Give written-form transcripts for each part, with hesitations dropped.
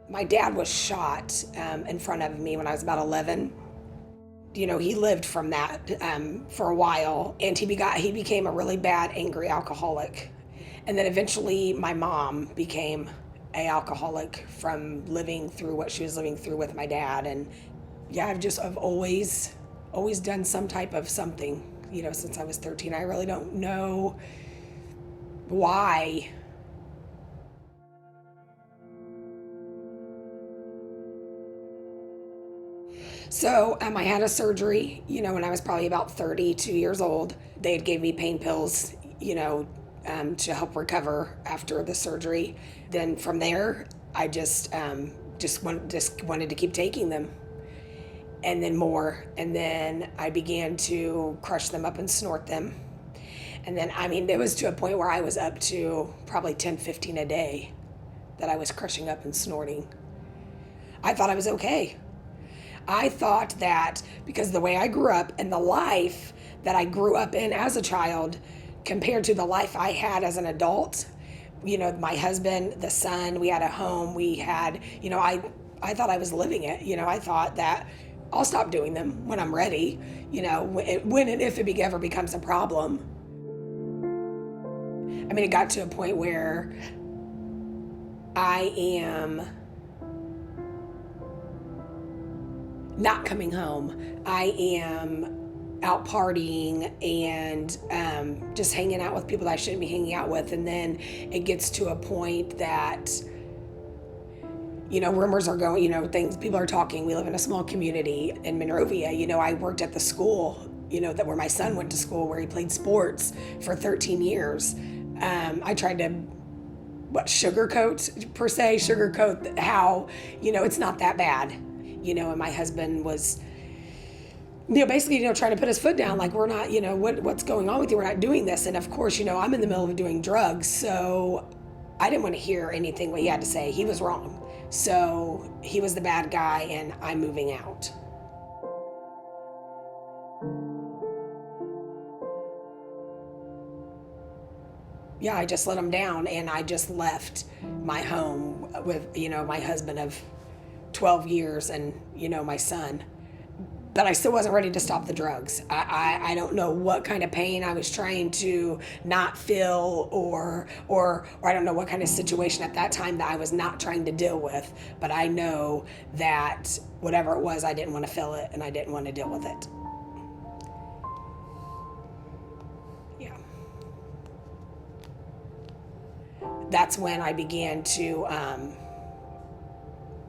My dad was shot in front of me when I was about 11. He lived from that for a while, and he became a really bad, angry alcoholic. And then eventually my mom became a alcoholic from living through what she was living through with my dad. And yeah, I've always done some type of something, since I was 13. I really don't know why. So I had a surgery, when I was probably about 32 years old. They had gave me pain pills, to help recover after the surgery. Then from there, I just wanted to keep taking them, and then more. And then I began to crush them up and snort them. And then, it was to a point where I was up to probably 10, 15 a day that I was crushing up and snorting. I thought I was okay. I thought that because the way I grew up and the life that I grew up in as a child compared to the life I had as an adult, my husband, the son, we had a home, we had, I thought I was living it. I thought that I'll stop doing them when I'm ready, when and if it ever becomes a problem. It got to a point where I am not coming home. I am out partying and just hanging out with people that I shouldn't be hanging out with. And then it gets to a point that, rumors are going, people are talking. We live in a small community in Monrovia. I worked at the school, where my son went to school, where he played sports for 13 years. I tried to sugarcoat how, it's not that bad. And my husband was, basically, trying to put his foot down, like, we're not, what's going on with you? We're not doing this. And of course, I'm in the middle of doing drugs. So I didn't want to hear anything what he had to say. He was wrong. So he was the bad guy and I'm moving out. Yeah, I just let him down and I just left my home with, my husband of 12 years and, my son. But I still wasn't ready to stop the drugs. I don't know what kind of pain I was trying to not feel or I don't know what kind of situation at that time that I was not trying to deal with. But I know that whatever it was, I didn't want to feel it and I didn't want to deal with it. Yeah. That's when I began to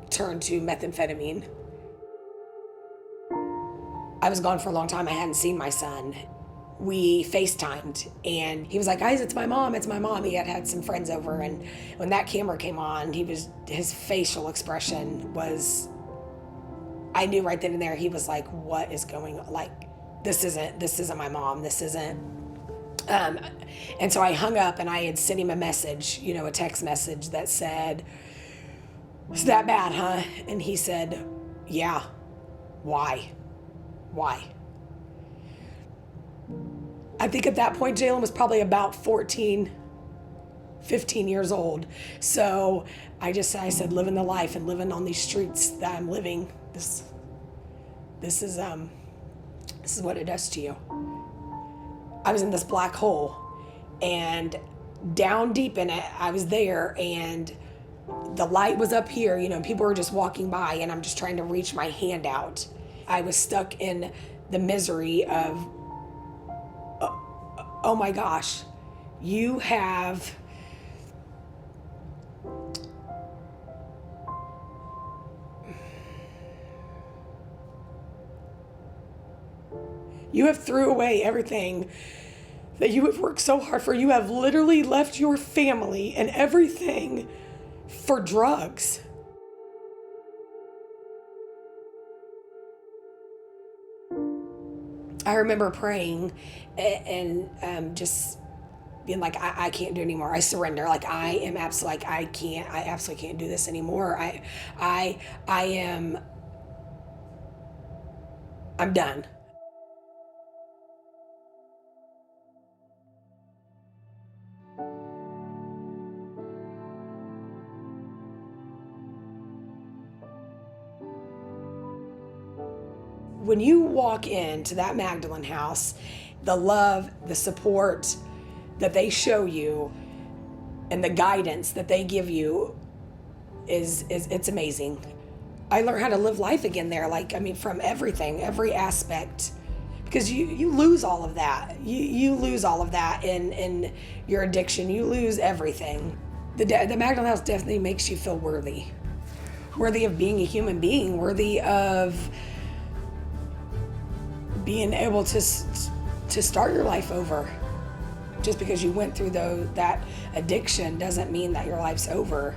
turn to methamphetamine. I was gone for a long time. I hadn't seen my son. We FaceTimed and he was like, guys, it's my mom. It's my mom. He had some friends over, and when that camera came on, his facial expression was, I knew right then and there, he was like, what is going on? Like, this isn't my mom. This isn't. And so I hung up and I had sent him a message, a text message that said, it's that bad, huh? And he said, yeah. Why? I think at that point, Jalen was probably about 14, 15 years old. So I said, living the life and living on these streets that I'm living, this is what it does to you. I was in this black hole and down deep in it, I was there and the light was up here, people were just walking by and I'm just trying to reach my hand out. I was stuck in the misery of, oh my gosh, you have threw away everything that you have worked so hard for. You have literally left your family and everything for drugs. I remember praying and just being like, I can't do anymore. I surrender. Like, I am absolutely, like, I absolutely can't do this anymore. I'm done. when you walk into that Magdalene house, the love, the support that they show you and the guidance that they give you is it's amazing. I learned how to live life again there, from everything, every aspect, because you lose all of that. You lose all of that in your addiction. You lose everything. The Magdalene House definitely makes you feel worthy of being a human being, worthy of being able to start your life over. Just because you went through that addiction doesn't mean that your life's over.